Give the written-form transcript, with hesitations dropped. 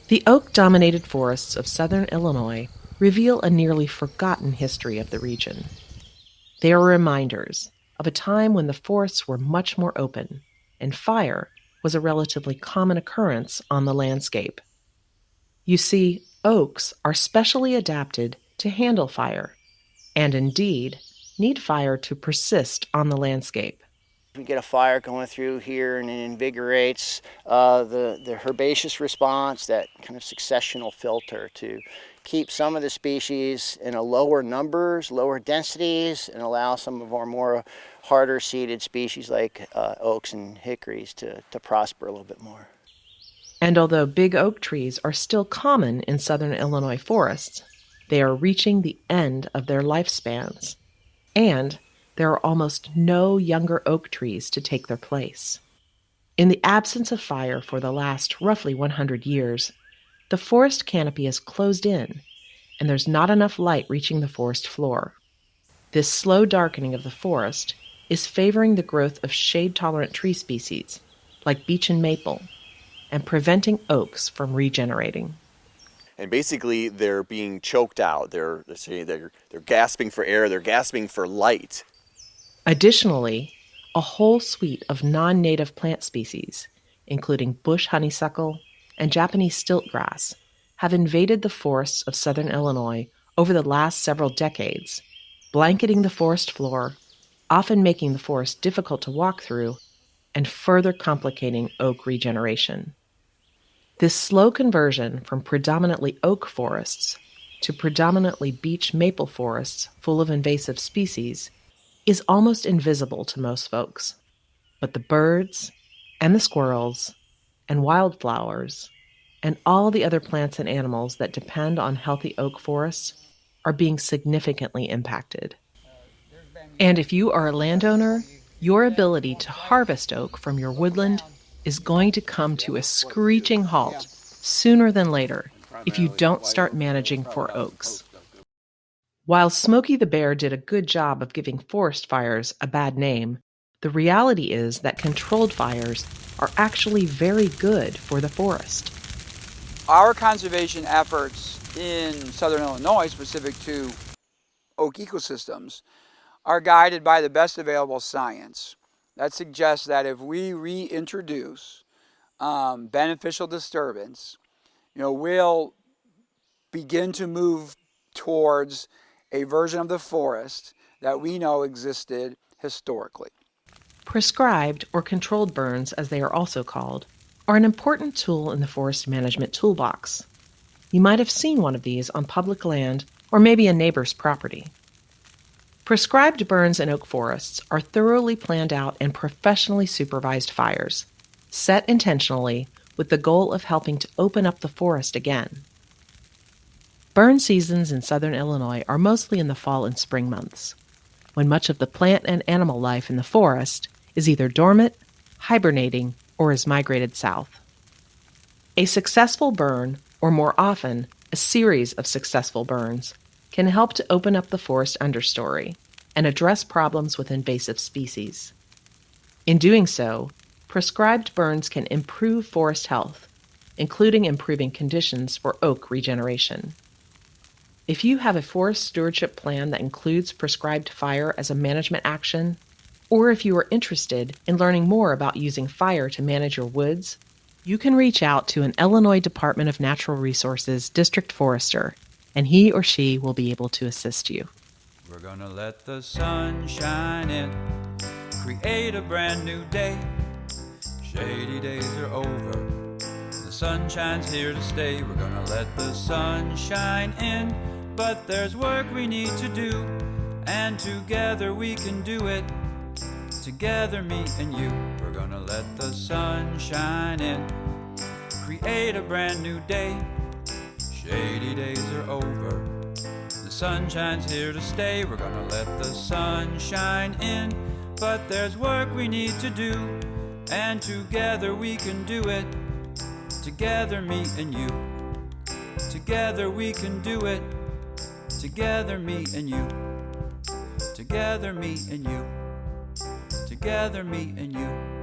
The oak-dominated forests of southern Illinois reveal a nearly forgotten history of the region. They are reminders of a time when the forests were much more open, and fire was a relatively common occurrence on the landscape. You see, oaks are specially adapted to handle fire, and indeed need fire to persist on the landscape. We get a fire going through here and it invigorates the herbaceous response, that kind of successional filter to keep some of the species in a lower numbers, lower densities, and allow some of our more harder seeded species like oaks and hickories to prosper a little bit more. And although big oak trees are still common in southern Illinois forests, they are reaching the end of their lifespans. And there are almost no younger oak trees to take their place. In the absence of fire for the last roughly 100 years, the forest canopy is closed in, and there's not enough light reaching the forest floor. This slow darkening of the forest is favoring the growth of shade-tolerant tree species, like beech and maple, and preventing oaks from regenerating. And basically, they're being choked out. They're gasping for air. They're gasping for light. Additionally, a whole suite of non-native plant species, including bush honeysuckle and Japanese stiltgrass, have invaded the forests of southern Illinois over the last several decades, blanketing the forest floor, often making the forest difficult to walk through, and further complicating oak regeneration. This slow conversion from predominantly oak forests to predominantly beech maple forests full of invasive species is almost invisible to most folks. But the birds and the squirrels and wildflowers and all the other plants and animals that depend on healthy oak forests are being significantly impacted. And if you are a landowner, your ability to harvest oak from your woodland is going to come to a screeching halt sooner than later if you don't start managing for oaks. While Smokey the Bear did a good job of giving forest fires a bad name, the reality is that controlled fires are actually very good for the forest. Our conservation efforts in southern Illinois, specific to oak ecosystems, are guided by the best available science. That suggests that if we reintroduce beneficial disturbance, we'll begin to move towards a version of the forest that we know existed historically. Prescribed or controlled burns, as they are also called, are an important tool in the forest management toolbox. You might have seen one of these on public land or maybe a neighbor's property. Prescribed burns in oak forests are thoroughly planned out and professionally supervised fires, set intentionally with the goal of helping to open up the forest again. Burn seasons in southern Illinois are mostly in the fall and spring months, when much of the plant and animal life in the forest is either dormant, hibernating, or has migrated south. A successful burn, or more often, a series of successful burns, can help to open up the forest understory and address problems with invasive species. In doing so, prescribed burns can improve forest health, including improving conditions for oak regeneration. If you have a forest stewardship plan that includes prescribed fire as a management action, or if you are interested in learning more about using fire to manage your woods, you can reach out to an Illinois Department of Natural Resources district forester, and he or she will be able to assist you. We're gonna let the sun shine in, create a brand new day. Shady days are over, the sunshine's here to stay. We're gonna let the sun shine in, but there's work we need to do, and together we can do it. Together, me and you, we're gonna let the sun shine in, create a brand new day. Shady days are over, the sunshine's here to stay. We're gonna let the sun shine in, but there's work we need to do, and together we can do it. Together, me and you, together we can do it. Together, me and you, together, me and you, together, me and you.